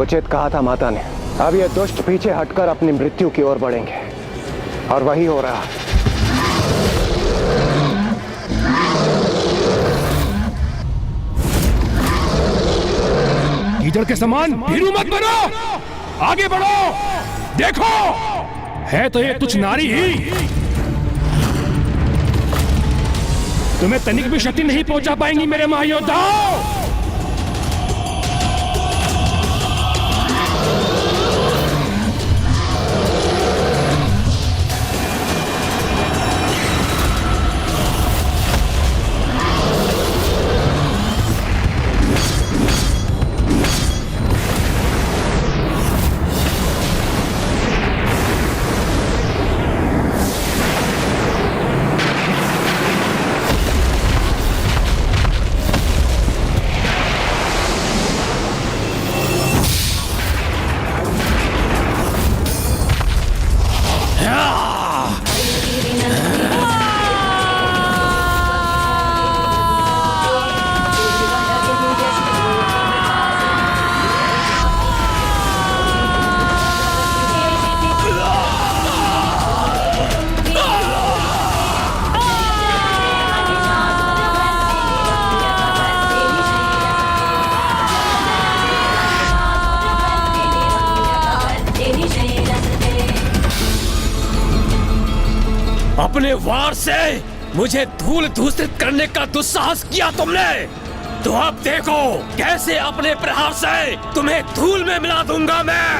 उचित कहा था माता ने। अब ये दुष्ट पीछे हटकर अपनी मृत्यु की ओर बढ़ेंगे और वही हो रहा है। कीचड़ के समान भीरू मत बनो, आगे बढ़ो। देखो, है तो ये तुच्छ नारी ही, तुम्हें तनिक भी क्षति नहीं पहुंचा पाएंगी मेरे महायोद्धाओं। अपने वार से मुझे धूल दूषित करने का दुस्साहस किया तुमने, तो अब देखो कैसे अपने प्रहार से तुम्हें धूल में मिला दूंगा मैं।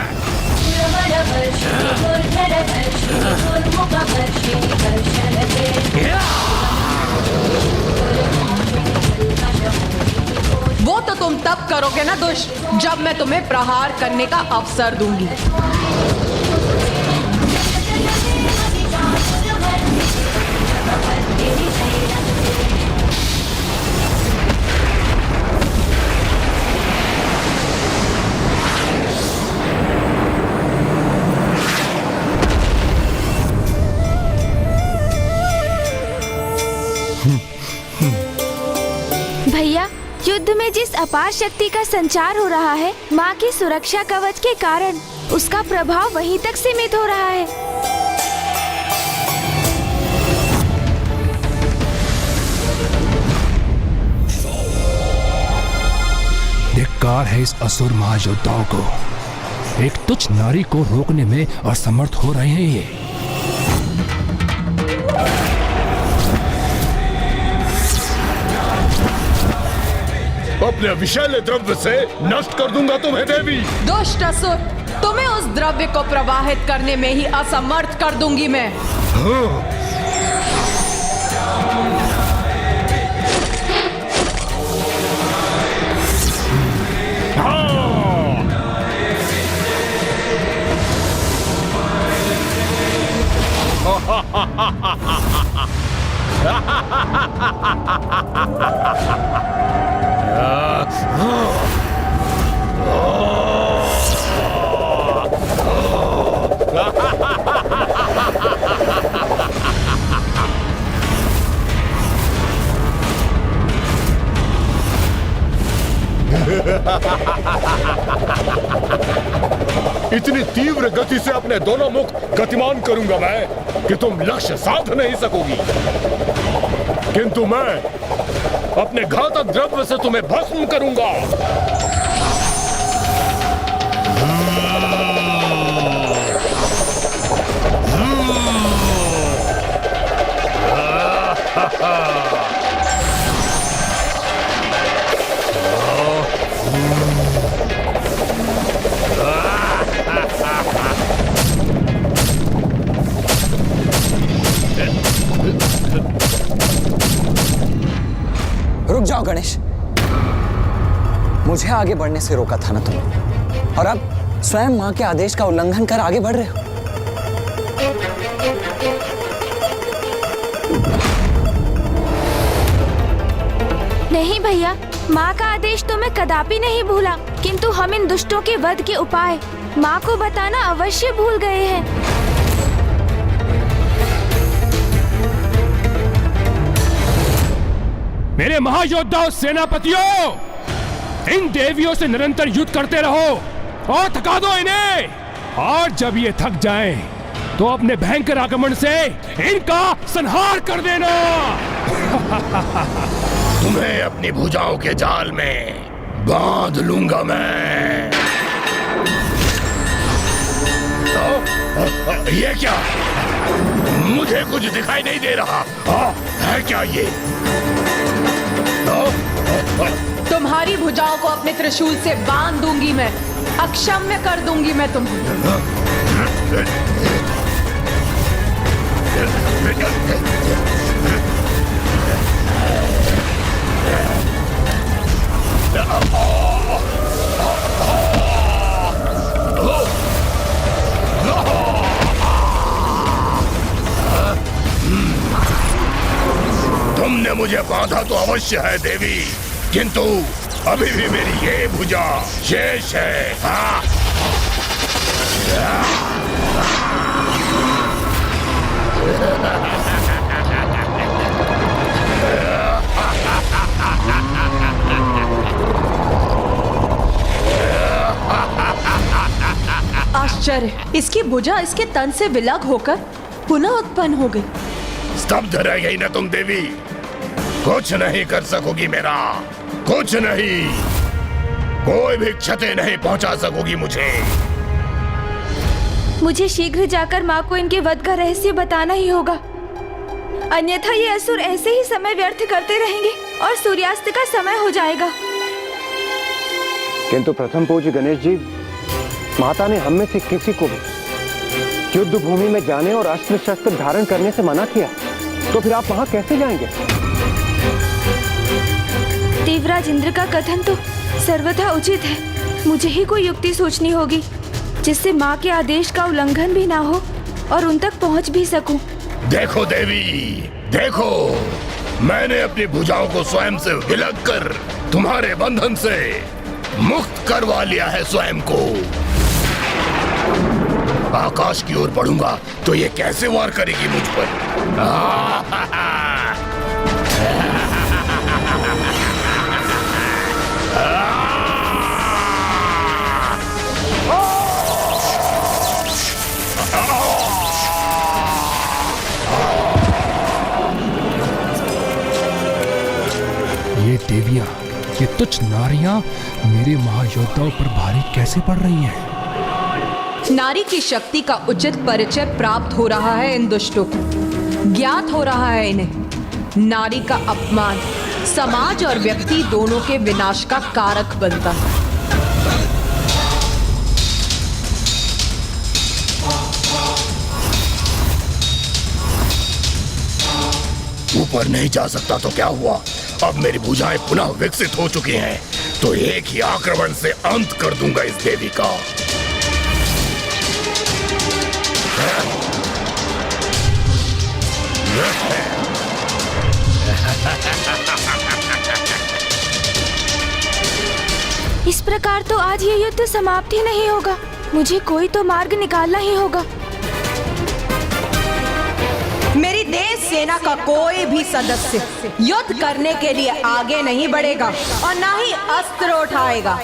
वो तो तुम तब करोगे ना दुष्ट, जब मैं तुम्हें प्रहार करने का अवसर दूंगी। भैया, युद्ध में जिस अपार शक्ति का संचार हो रहा है, माँ की सुरक्षा कवच के कारण उसका प्रभाव वहीं तक सीमित हो रहा है। धिक्कार है इस असुर महायोद्धाओं को, एक तुच्छ नारी को रोकने में असमर्थ हो रहे हैं ये। अपने विषैले द्रव्य से नष्ट कर दूंगा तुम्हें देवी। दुष्ट असुर, तुम्हें उस द्रव्य को प्रवाहित करने में ही असमर्थ कर दूंगी मैं। हाँ। इतनी तीव्र गति से अपने दोनों मुख गतिमान करूंगा मैं कि तुम लक्ष्य साध नहीं सकोगी, किंतु मैं अपने घातक द्रव्य से तुम्हें भस्म करूंगा। रुक जाओ गणेश, मुझे आगे बढ़ने से रोका था ना तुमने, और अब स्वयं मां के आदेश का उल्लंघन कर आगे बढ़ रहे हो। नहीं भैया, माँ का आदेश तो मैं कदापि नहीं भूला, किंतु हम इन दुष्टों के वध के उपाय माँ को बताना अवश्य भूल गए हैं। मेरे महायोद्धाओं, सेनापतियों, इन देवियों से निरंतर युद्ध करते रहो और थका दो इन्हें। और जब ये थक जाएं, तो अपने भयंकर आगमन से इनका संहार कर देना। तुम्हें अपनी भुजाओं के जाल में बांध लूंगा मैं। ये क्या? मुझे कुछ दिखाई नहीं दे रहा। है क्या ये? तुम्हारी भुजाओं को अपने त्रिशूल से बांध दूंगी मैं, अक्षम्य कर दूंगी मैं तुम्हें। तुमने मुझे बांधा तो अवश्य है देवी, किंतु अभी भी मेरी ये भुजा शेष है। हाँ? आश्चर्य, इसकी भुजा इसके तन से विलग होकर पुनः उत्पन्न हो गई। स्तब्ध रह गई ना तुम देवी? कुछ नहीं कर सकोगी मेरा, कुछ नहीं। कोई भी क्षति नहीं पहुंचा सकोगी मुझे। मुझे शीघ्र जाकर माँ को इनके वध का रहस्य बताना ही होगा, अन्यथा ये असुर ऐसे ही समय व्यर्थ करते रहेंगे और सूर्यास्त का समय हो जाएगा। किंतु प्रथम पूज्य गणेश जी, माता ने हम में से किसी को भी युद्ध भूमि में जाने और अस्त्र शस्त्र धारण करने से मना किया, तो फिर आप वहां कैसे जाएंगे? देवराज इंद्र का कथन तो सर्वथा उचित है। मुझे ही कोई युक्ति सोचनी होगी जिससे माँ के आदेश का उल्लंघन भी ना हो और उन तक पहुँच भी सकूं। देखो देवी, देखो, मैंने अपनी भुजाओं को स्वयं से विलग कर तुम्हारे बंधन से मुक्त करवा लिया है स्वयं को। आकाश की ओर बढ़ूंगा तो ये कैसे वार करेगी मुझ पर? ये देवियां, ये तुच्छ नारियां मेरे महायोद्धाओं पर भारी कैसे पड़ रही हैं? नारी की शक्ति का उचित परिचय प्राप्त हो रहा है इन दुष्टों को, ज्ञात हो रहा है इन्हें। नारी का अपमान समाज और व्यक्ति दोनों के विनाश का कारक बनता है। ऊपर नहीं जा सकता तो क्या हुआ? अब मेरी भुजाएं पुनः विकसित हो चुकी हैं, तो एक ही आक्रमण से अंत कर दूंगा इस देवी का। इस प्रकार तो आज ये युद्ध समाप्त ही नहीं होगा। मुझे कोई तो मार्ग निकालना ही होगा। मेरी देश सेना का कोई भी सदस्य युद्ध करने के लिए आगे नहीं बढ़ेगा और ना ही अस्त्र उठाएगा।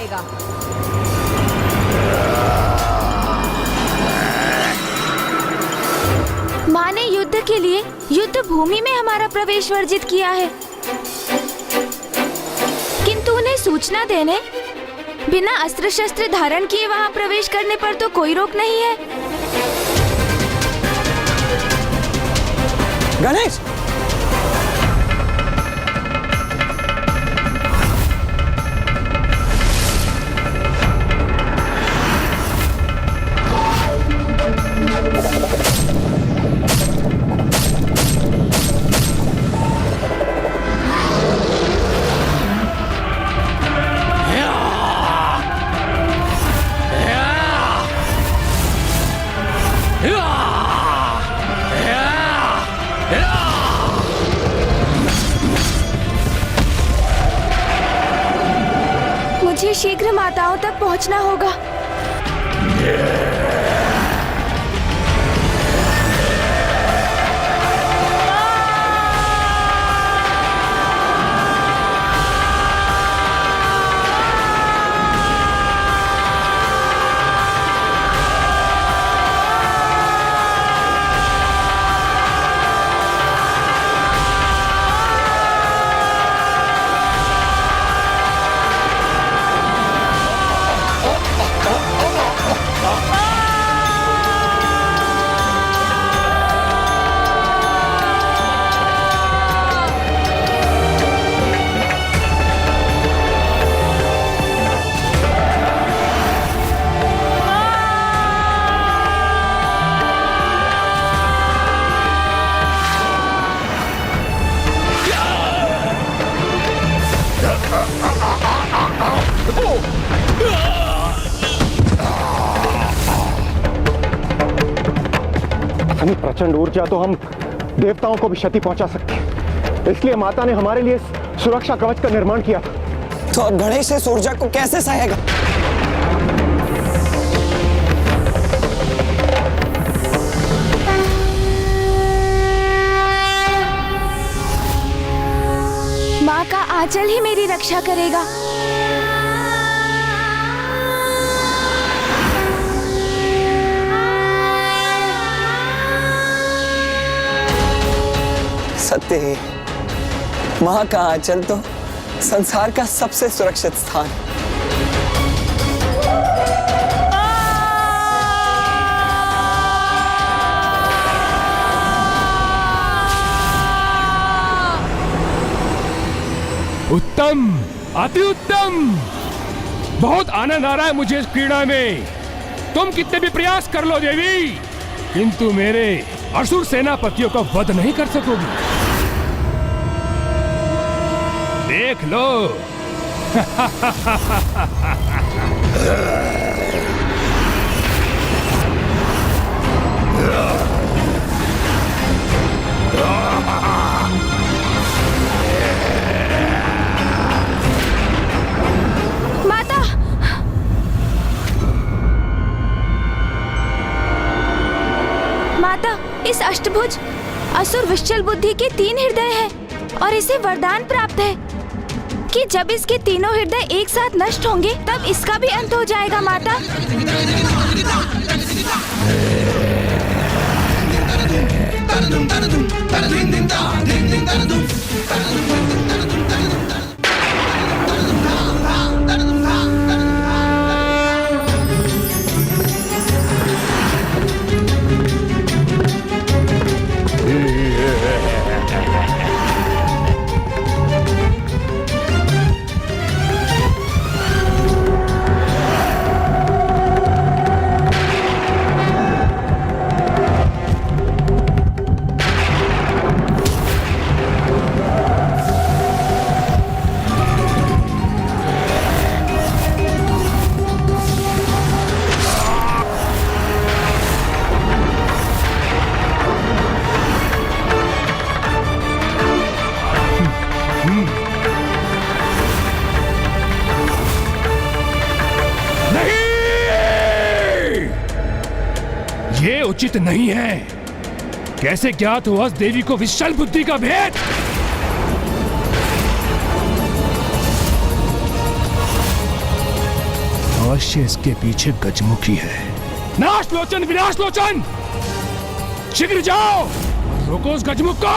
माँ ने युद्ध के लिए युद्ध भूमि में हमारा प्रवेश वर्जित किया है, किंतु उन्हें सूचना देने, बिना अस्त्र शस्त्र धारण किए वहां प्रवेश करने पर तो कोई रोक नहीं है। गणेश! मुझे शीघ्र माताओं तक पहुंचना होगा। इतनी प्रचंड ऊर्जा तो हम देवताओं को भी क्षति पहुंचा सकते हैं। इसलिए माता ने हमारे लिए सुरक्षा कवच का निर्माण किया था। तो अब गणेश इस ऊर्जा को कैसे सहेगा? माँ का आंचल ही मेरी रक्षा करेगा। सत्य है, माँ का आंचल तो संसार का सबसे सुरक्षित स्थान। उत्तम, अति उत्तम। बहुत आनंद आ रहा है मुझे इस क्रीड़ा में। तुम कितने भी प्रयास कर लो देवी, किंतु मेरे असुर सेनापतियों का वध नहीं कर सकोगी। देख लो। माता, माता, इस अष्टभुज असुर विश्चल बुद्धि के 3 हृदय हैं और इसे वरदान प्राप्त है कि जब इसके तीनों हृदय एक साथ नष्ट होंगे तब इसका भी अंत हो जाएगा। माता, ये उचित नहीं है। कैसे ज्ञात हुआ उस देवी को विशाल बुद्धि का भेद? अवश्य इसके पीछे गजमुखी है। नाश लोचन, विनाश लोचन, शीघ्र जाओ, रोको उस गजमुख को।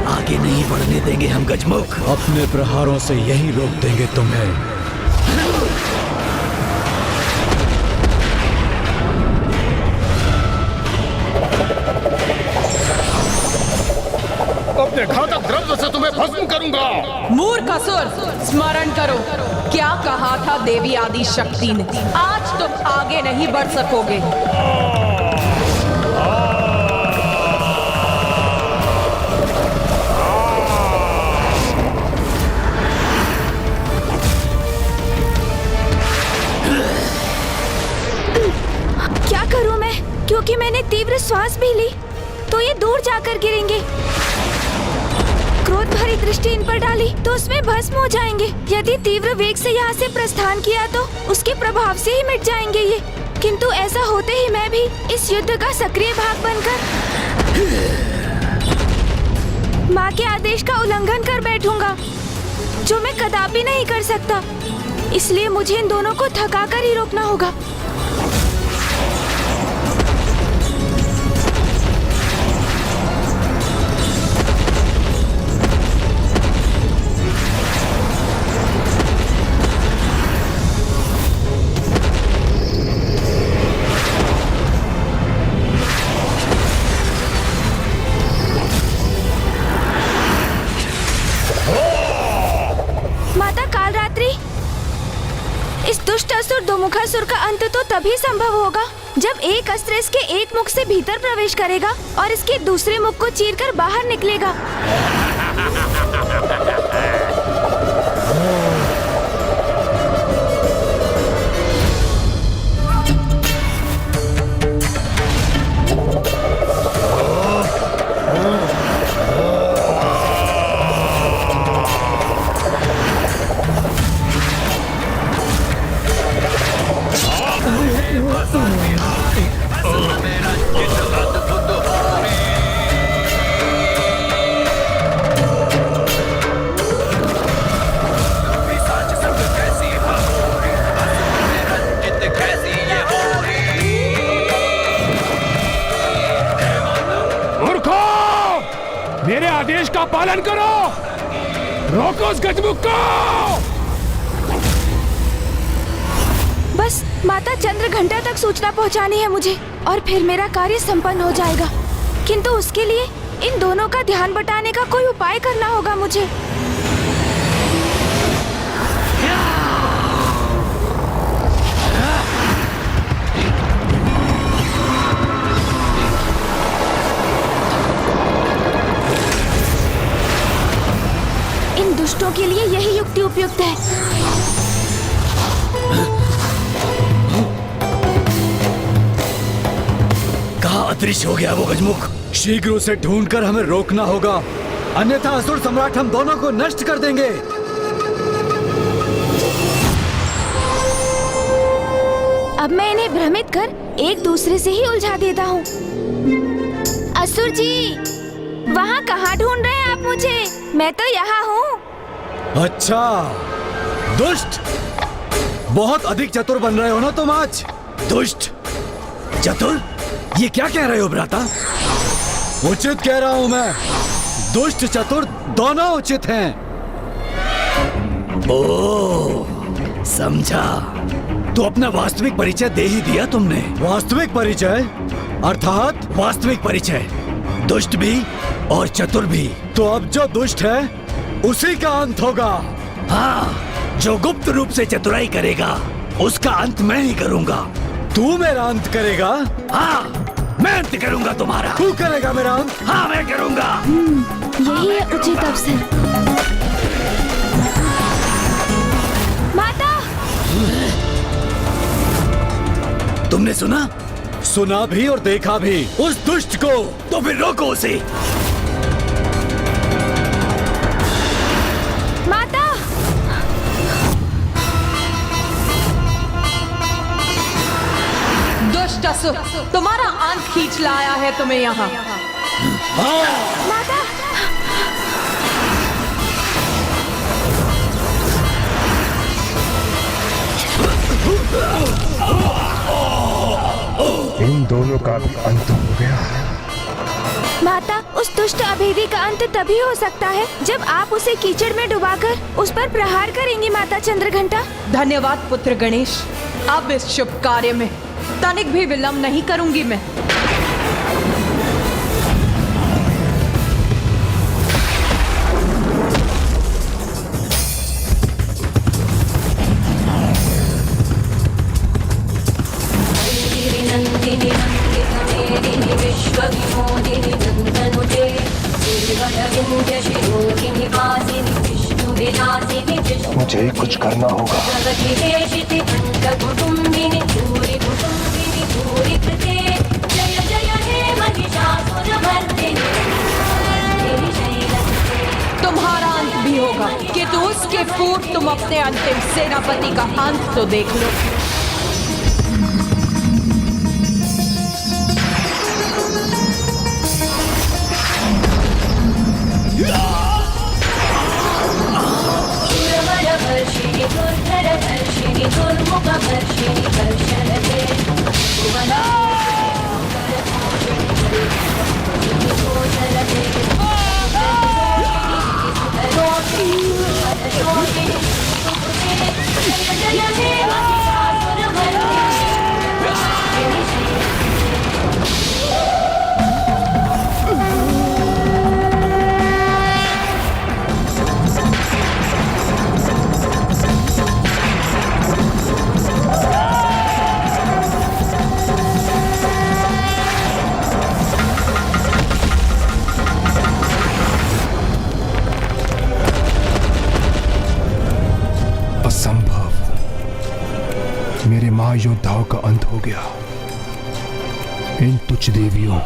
आगे नहीं बढ़ने देंगे हम गजमुख। अपने प्रहारों से यही रोक देंगे तुम्हें। अपने घातक द्रव्य से तुम्हें भस्म करूंगा। मूर्ख असुर, स्मरण करो क्या कहा था देवी आदि शक्ति ने। आज तुम आगे नहीं बढ़ सकोगे। क्या करूं मैं? क्योंकि मैंने तीव्र श्वास भी ली तो ये दूर जाकर गिरेंगे। क्रोध भरी दृष्टि इन पर डाली तो उसमें भस्म हो जाएंगे। यदि तीव्र वेग से यहाँ से प्रस्थान किया तो उसके प्रभाव से ही मिट जाएंगे ये। किंतु ऐसा होते ही मैं भी इस युद्ध का सक्रिय भाग बनकर माँ के आदेश का उल्लंघन कर बैठूंगा, जो मैं कदापि नहीं कर सकता। इसलिए मुझे इन दोनों को थकाकर ही रोकना होगा। इस दुष्ट असुर दुमुखासुर का अंत तो तभी संभव होगा जब एक अस्त्र इसके एक मुख से भीतर प्रवेश करेगा और इसके दूसरे मुख को चीरकर बाहर निकलेगा। मेरे आदेश का पालन करो, रोको उस गजमुख को। बस माता चंद्र घंटा तक सूचना पहुंचानी है मुझे और फिर मेरा कार्य संपन्न हो जाएगा। किंतु उसके लिए इन दोनों का ध्यान बटाने का कोई उपाय करना होगा मुझे। इन दुष्टों के लिए यही युक्ति उपयुक्त है। कहाँ अदृश्य हो गया वो गजमुख? शीघ्र उसे ढूंढकर हमें रोकना होगा, अन्यथा असुर सम्राट हम दोनों को नष्ट कर देंगे। अब मैं इन्हें भ्रमित कर एक दूसरे से ही उलझा देता हूँ। असुर जी, वहाँ कहाँ ढूंढ रहे हैं आप मुझे? मैं तो यहाँ हूँ। अच्छा, दुष्ट, बहुत अधिक चतुर बन रहे हो ना तुम आज। दुष्ट, चतुर, ये क्या कह रहे हो भ्राता? उचित कह रहा हूँ मैं। दुष्ट चतुर दोनों उचित हैं। ओह, समझा। तो अपना वास्तविक परिचय दे ही दिया तुमने। वास्तविक परिचय अर्थात वास्तविक परिचय, दुष्ट भी और चतुर भी। तो अब जो दुष्ट है उसी का अंत होगा। हाँ, जो गुप्त रूप से चतुराई करेगा उसका अंत मैं ही करूंगा। तू मेरा अंत करेगा? हाँ, मैं अंत करूंगा तुम्हारा। तू करेगा मेरा अंत? हाँ, मैं करूंगा। यही है उचित अवसर। माता! तुमने सुना? सुना भी और देखा भी उस दुष्ट को। तो फिर रोको उसे। माता! दुष्ट असुर, तुम्हारा अंत खींच लाया है तुम्हें यहाँ। माता! इन दोनों का भी अंत हो गया। माता, उस दुष्ट अभेदी का अंत तभी हो सकता है जब आप उसे कीचड़ में डुबाकर उस पर प्रहार करेंगी माता चंद्रघंटा। धन्यवाद पुत्र गणेश। अब इस शुभ कार्य में तनिक भी विलंब नहीं करूंगी मैं। मुझे कुछ करना होगा। तुम्हारा अंत भी होगा कि तो उसके पूर्व तुम अपने अंतिम सेनापति का अंत तो देख लो। मेरे महायोद्धाओं का अंत हो गया। इन तुच्छ देवियों,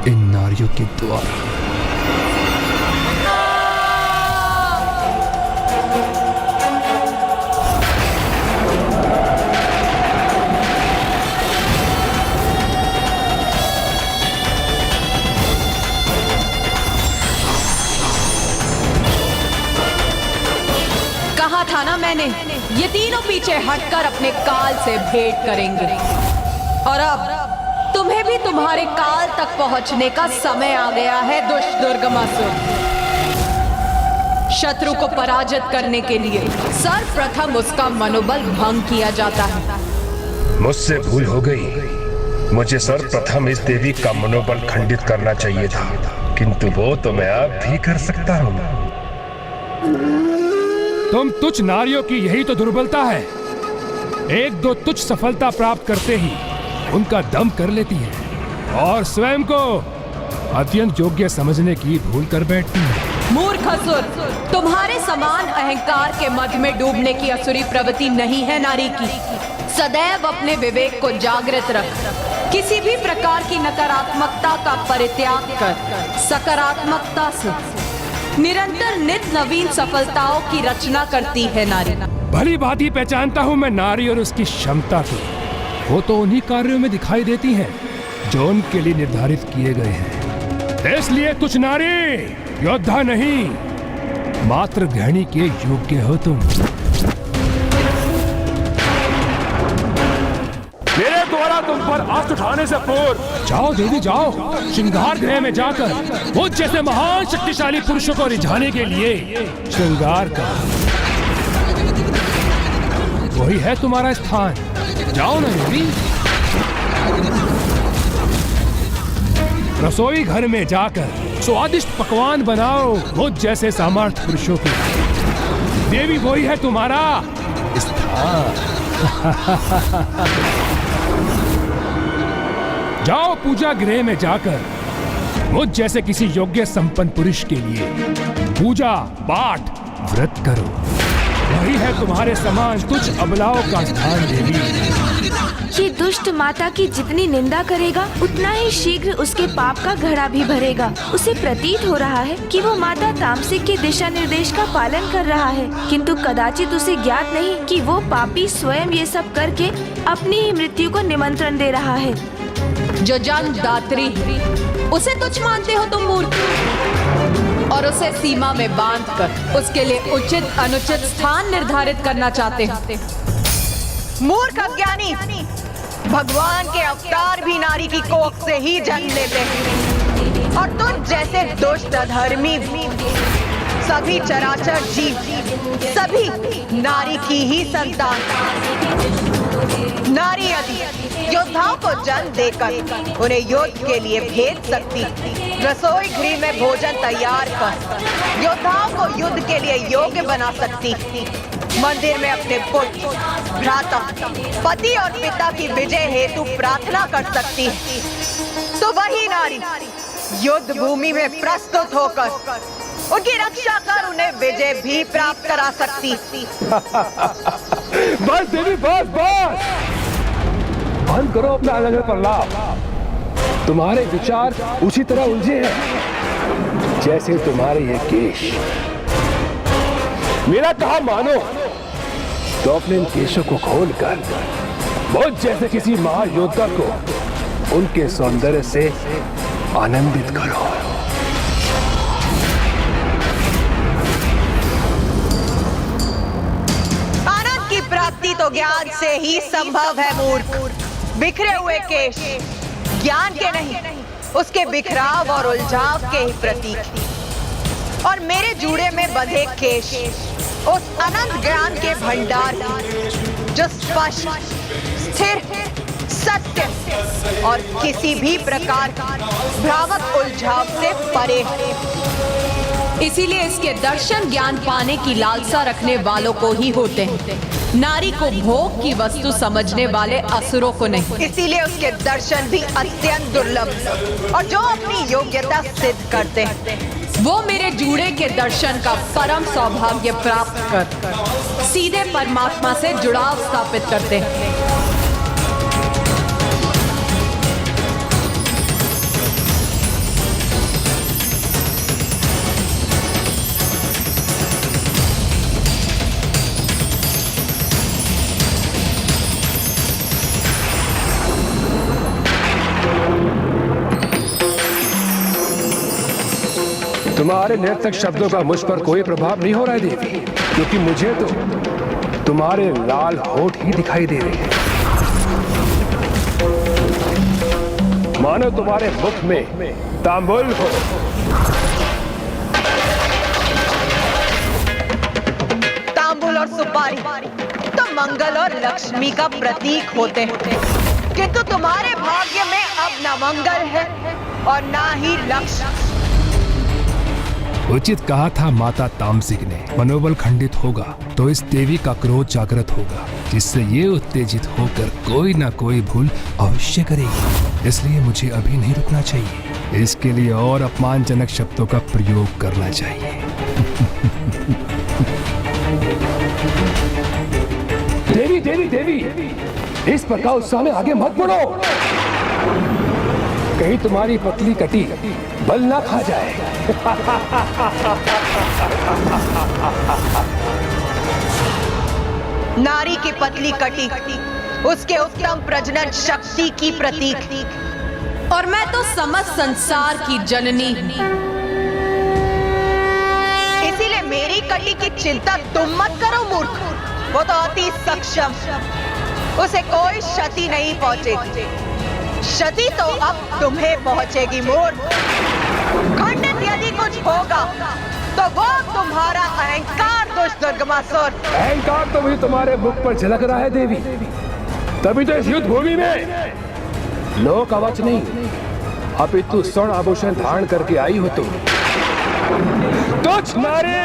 इन नारियों के द्वारा। कहा था ना मैंने, ये तीनों पीछे हटकर अपने काल से भेंट करेंगे। और अब तुम्हें भी तुम्हारे काल तक पहुंचने का समय आ गया है दुष्ट दुर्गमासुर। शत्रु को पराजित करने के लिए सर्वप्रथम उसका मनोबल भंग किया जाता है। मुझसे भूल हो गई। मुझे सर्वप्रथम इस देवी का मनोबल खंडित करना चाहिए था, किंतु वो तो मैं अब भी कर सकता हूँ। तुम तुच्छ नारियों की यही तो दुर्बलता है। एक दो तुच्छ सफलता प्राप्त करते ही उनका दम कर लेती है और स्वयं को अत्यंत योग्य समझने की भूल कर बैठती है। मूर्ख असुर, तुम्हारे समान अहंकार के मध्य में डूबने की असुरी प्रवृत्ति नहीं है नारी की। सदैव अपने विवेक को जागृत रख। किसी भी प्रकार की नकारात्मकता का परित्याग कर सकारात्मकता से निरंतर नित नवीन सफलताओं की रचना करती है नारी। भली भांति पहचानता हूँ मैं नारी और उसकी क्षमता को। वो तो उन्हीं कार्यों में दिखाई देती हैं जो उनके लिए निर्धारित किए गए हैं। इसलिए तुच्छ नारी योद्धा नहीं, मात्र गृहिणी के योग्य हो तुम। मेरे द्वारा तुम पर आंच उठाने से पूर्व जाओ देवी जाओ, श्रृंगार गृह में जाकर वो जैसे महान शक्तिशाली पुरुषों को रिझाने के लिए श्रृंगार का वही है तुम्हारा स्थान। जाओ ना देवी। रसोई घर में जाकर स्वादिष्ट पकवान बनाओ वो जैसे सामर्थ्य पुरुषों की। देवी वही है तुम्हारा स्थान। जाओ पूजा गृह में जाकर मुझ जैसे किसी योग्य संपन्न पुरुष के लिए पूजा पाठ व्रत करो। वही है तुम्हारे समान तुच्छ अबलाओं का स्थान देवी। ये दुष्ट माता की जितनी निंदा करेगा उतना ही शीघ्र उसके पाप का घड़ा भी भरेगा। उसे प्रतीत हो रहा है कि वो माता तामसिक के दिशा निर्देश का पालन कर रहा है, किंतु कदाचित उसे ज्ञात नहीं कि वो पापी स्वयं ये सब करके अपनी ही मृत्यु को निमंत्रण दे रहा है। जो जन्म दात्री उसे तुच्छ मानते हो तुम मूर्ख, और उसे सीमा में बांधकर उसके लिए उचित अनुचित स्थान निर्धारित करना चाहते हो। मूर्ख अज्ञानी, भगवान के अवतार भी नारी की कोख से ही जन्म लेते हैं, और तुम जैसे दुष्ट अधर्मी सभी चराचर जीव सभी नारी की ही संतान। नारी यदि योद्धाओं को जन्म देकर उन्हें युद्ध के लिए भेज सकती, रसोई गृह में भोजन तैयार कर योद्धाओं को युद्ध के लिए योग्य बना सकती, मंदिर में अपने पुत्र, भ्राता, पति और पिता की विजय हेतु प्रार्थना कर सकती, तो वही नारी युद्ध भूमि में प्रस्तुत होकर उनकी रक्षा कर उन्हें विजय भी प्राप्त करा सकती। बस देवी बस बस, बंद करो अपना अलग प्रलाप। तुम्हारे विचार उसी तरह उलझे हैं जैसे तुम्हारे ये केश। मेरा कहा मानो तो अपने इन केशों को खोलकर बहुत जैसे किसी महायोद्धा को उनके सौंदर्य से आनंदित करो। आनंद की प्राप्ति तो ज्ञान से ही संभव है मूर्ख। बिखरे हुए केश ज्ञान के नहीं, उसके बिखराव और उलझाव के ही प्रतीक, और मेरे जूड़े में बंधे केश उस अनंत ज्ञान के भंडार की, जो स्पष्ट, स्थिर, सत्य और किसी भी प्रकार भ्रामक उलझाव से परे है। इसीलिए इसके दर्शन ज्ञान पाने की लालसा रखने वालों को ही होते हैं, नारी को भोग की वस्तु समझने वाले असुरों को नहीं। इसीलिए उसके दर्शन भी अत्यंत दुर्लभ, और जो अपनी योग्यता सिद्ध करते हैं वो मेरे जूड़े के दर्शन का परम सौभाग्य प्राप्त कर सीधे परमात्मा से जुड़ाव स्थापित करते हैं। तुम्हारे निरर्थक शब्दों का मुझ पर कोई प्रभाव नहीं हो रहा है देवी, क्योंकि मुझे तो तुम्हारे लाल होठ ही दिखाई दे रहे हैं। मानो तुम्हारे मुख में तांबुल हो। तांबुल और सुपारी तो मंगल और लक्ष्मी का प्रतीक होते हैं, किंतु तुम्हारे भाग्य में अब न मंगल है और ना ही लक्ष्य। उचित कहा था माता तामसिक ने, मनोबल खंडित होगा तो इस देवी का क्रोध जागृत होगा, जिससे ये उत्तेजित होकर कोई ना कोई भूल अवश्य करेगी। इसलिए मुझे अभी नहीं रुकना चाहिए, इसके लिए और अपमानजनक शब्दों का प्रयोग करना चाहिए। देवी देवी देवी, इस प्रकार उत्साह में आगे मत बढ़ो, कहीं तुम्हारी पतली कटी बल ना खा जाए। नारी की पतली कटी उसके उत्तम प्रजनन शक्ति की प्रतीक, और मैं तो समस्त संसार की जननी हूं। इसीलिए मेरी कटी की चिंता तुम मत करो मूर्ख, वो तो अति सक्षम, उसे कोई क्षति नहीं पहुंचेगी। क्षति तो अब तुम्हें पहुंचेगी मूर्ख। खंडित यदि कुछ होगा तो वो तुम्हारा अहंकार, दुष्ट दुर्गमासुर। अहंकार तो मुझे तुम्हारे मुख पर झलक रहा है देवी, तभी तो इस युद्ध भूमि में लोक कवच नहीं अपितु स्वर्ण आभूषण धारण करके आई हो तुम। तुझ नारी